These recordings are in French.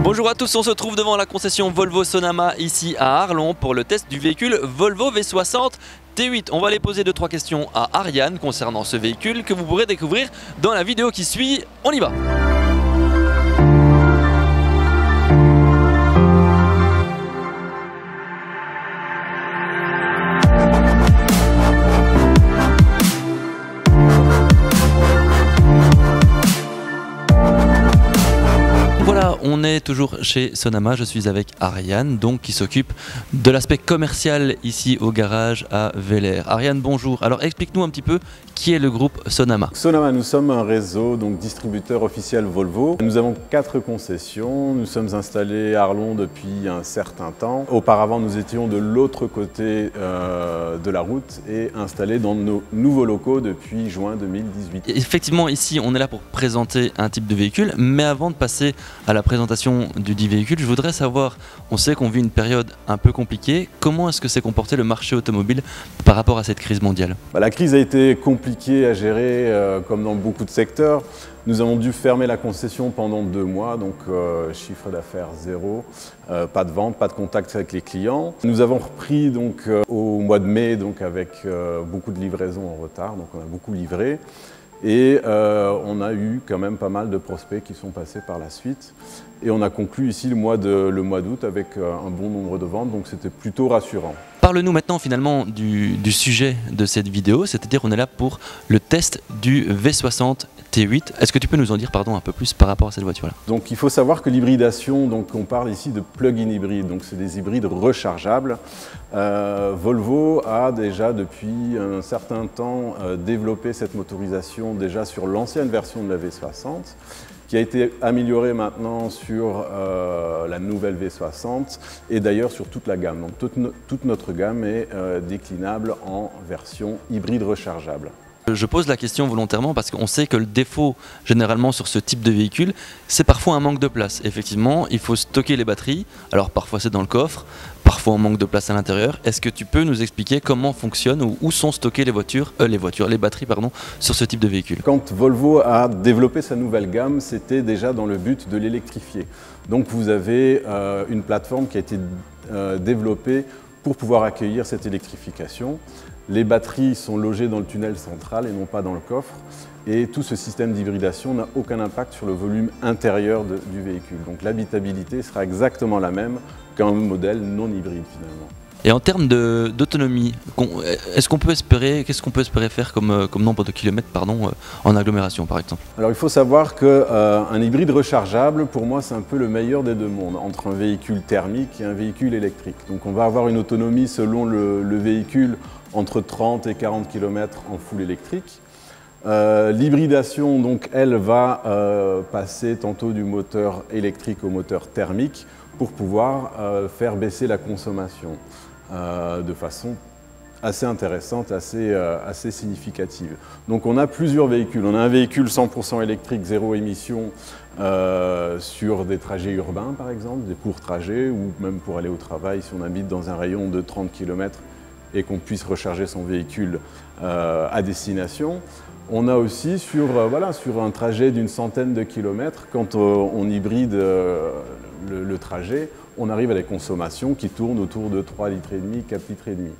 Bonjour à tous, on se trouve devant la concession Volvo Sonama ici à Arlon pour le test du véhicule Volvo V60 T8. On va aller poser 2-3 questions à Ariane concernant ce véhicule que vous pourrez découvrir dans la vidéo qui suit. On y va! Voilà, on est toujours chez Sonama, je suis avec Ariane, donc qui s'occupe de l'aspect commercial ici au garage à Véllères. Ariane, bonjour. Alors explique-nous un petit peu qui est le groupe Sonama. Sonama, nous sommes un réseau, donc distributeur officiel Volvo. Nous avons 4 concessions, nous sommes installés à Arlon depuis un certain temps. Auparavant, nous étions de l'autre côté de la route et installés dans nos nouveaux locaux depuis juin 2018. Effectivement, ici, on est là pour présenter un type de véhicule, mais avant de passer à la présentation du dit véhicule, je voudrais savoir, on sait qu'on vit une période un peu compliquée, comment est-ce que s'est comporté le marché automobile par rapport à cette crise mondiale? La crise a été compliquée à gérer comme dans beaucoup de secteurs. Nous avons dû fermer la concession pendant 2 mois, donc chiffre d'affaires zéro, pas de vente, pas de contact avec les clients. Nous avons repris donc, au mois de mai donc, avec beaucoup de livraisons en retard, donc on a beaucoup livré. Et on a eu quand même pas mal de prospects qui sont passés par la suite. Et on a conclu ici le mois d'août avec un bon nombre de ventes, donc c'était plutôt rassurant. Parle-nous maintenant finalement du sujet de cette vidéo, c'est-à-dire on est là pour le test du V60 T8. Est-ce que tu peux nous en dire un peu plus par rapport à cette voiture-là? Donc il faut savoir que l'hybridation, donc on parle ici de plug-in hybride, donc c'est des hybrides rechargeables. Volvo a déjà depuis un certain temps développé cette motorisation déjà sur l'ancienne version de la V60, qui a été améliorée maintenant sur la nouvelle V60 et d'ailleurs sur toute la gamme. Donc toute notre gamme est déclinable en version hybride rechargeable. Je pose la question volontairement parce qu'on sait que le défaut généralement sur ce type de véhicule, c'est parfois un manque de place. Effectivement, il faut stocker les batteries, alors parfois c'est dans le coffre, parfois on manque de place à l'intérieur. Est-ce que tu peux nous expliquer comment fonctionne ou où sont stockées les batteries sur ce type de véhicule? Quand Volvo a développé sa nouvelle gamme, c'était déjà dans le but de l'électrifier. Donc vous avez une plateforme qui a été développée pour pouvoir accueillir cette électrification. Les batteries sont logées dans le tunnel central et non pas dans le coffre. Et tout ce système d'hybridation n'a aucun impact sur le volume intérieur du véhicule. Donc l'habitabilité sera exactement la même qu'un modèle non hybride finalement. Et en termes d'autonomie, qu'est-ce qu'on peut espérer faire comme nombre de kilomètres en agglomération par exemple? Alors il faut savoir qu'un hybride rechargeable, pour moi, c'est un peu le meilleur des deux mondes, entre un véhicule thermique et un véhicule électrique. Donc on va avoir une autonomie selon le véhicule entre 30 et 40 km en full électrique. L'hybridation, donc, elle va passer tantôt du moteur électrique au moteur thermique pour pouvoir faire baisser la consommation de façon assez intéressante, assez significative. Donc on a plusieurs véhicules. On a un véhicule 100% électrique, zéro émission sur des trajets urbains par exemple, des courts trajets ou même pour aller au travail si on habite dans un rayon de 30 km et qu'on puisse recharger son véhicule à destination. On a aussi sur un trajet d'une centaine de kilomètres, quand on hybride le trajet, on arrive à des consommations qui tournent autour de 3,5 litres, 4,5 litres.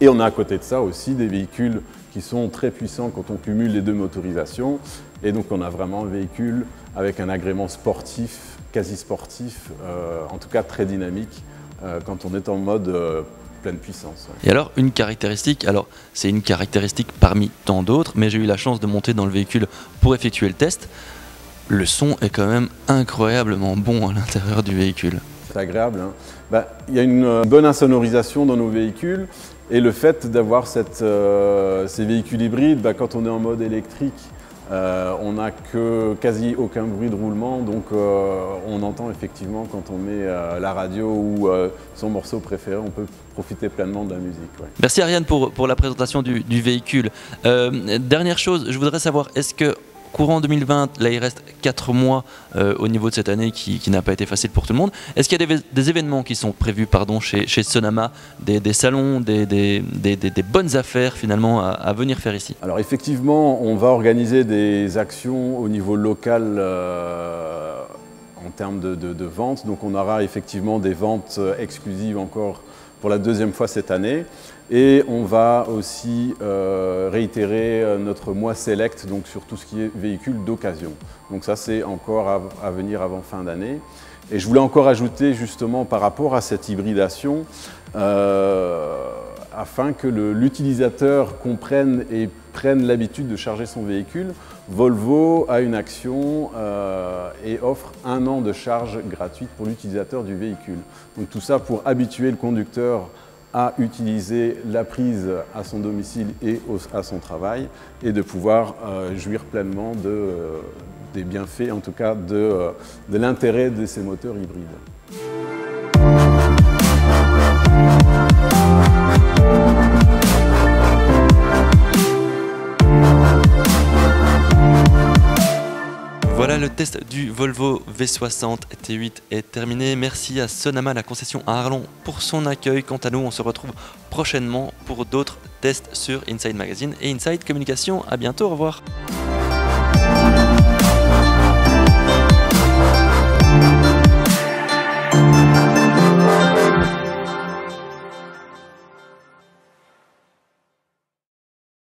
Et on a à côté de ça aussi des véhicules qui sont très puissants quand on cumule les deux motorisations. Et donc on a vraiment un véhicule avec un agrément sportif, quasi sportif, en tout cas très dynamique, quand on est en mode pleine puissance. Ouais. Et alors une caractéristique, c'est une caractéristique parmi tant d'autres, mais j'ai eu la chance de monter dans le véhicule pour effectuer le test. Le son est quand même incroyablement bon à l'intérieur du véhicule. C'est agréable, hein. Il y a une bonne insonorisation dans nos véhicules et le fait d'avoir ces véhicules hybrides, quand on est en mode électrique, on n'a quasi aucun bruit de roulement, donc on entend effectivement quand on met la radio ou son morceau préféré, on peut profiter pleinement de la musique. Ouais. Merci Ariane pour la présentation du véhicule. Dernière chose, je voudrais savoir, est-ce que courant 2020, là il reste 4 mois au niveau de cette année qui n'a pas été facile pour tout le monde. Est-ce qu'il y a des événements qui sont prévus chez Sonama, des salons, des bonnes affaires finalement à venir faire ici? Alors effectivement, on va organiser des actions au niveau local en termes de ventes. Donc on aura effectivement des ventes exclusives encore pour la deuxième fois cette année. Et on va aussi réitérer notre mois Select donc sur tout ce qui est véhicules d'occasion. Donc ça, c'est encore à venir avant fin d'année. Et je voulais encore ajouter justement par rapport à cette hybridation, afin que l'utilisateur comprenne et prenne l'habitude de charger son véhicule, Volvo a une action et offre 1 an de charge gratuite pour l'utilisateur du véhicule. Donc tout ça pour habituer le conducteur à utiliser la prise à son domicile et à son travail et de pouvoir jouir pleinement des bienfaits, en tout cas de l'intérêt de ces moteurs hybrides. Voilà, le test du Volvo V60 T8 est terminé. Merci à Sonama, la concession à Arlon, pour son accueil. Quant à nous, on se retrouve prochainement pour d'autres tests sur Inside Magazine et Inside Communication. À bientôt, au revoir.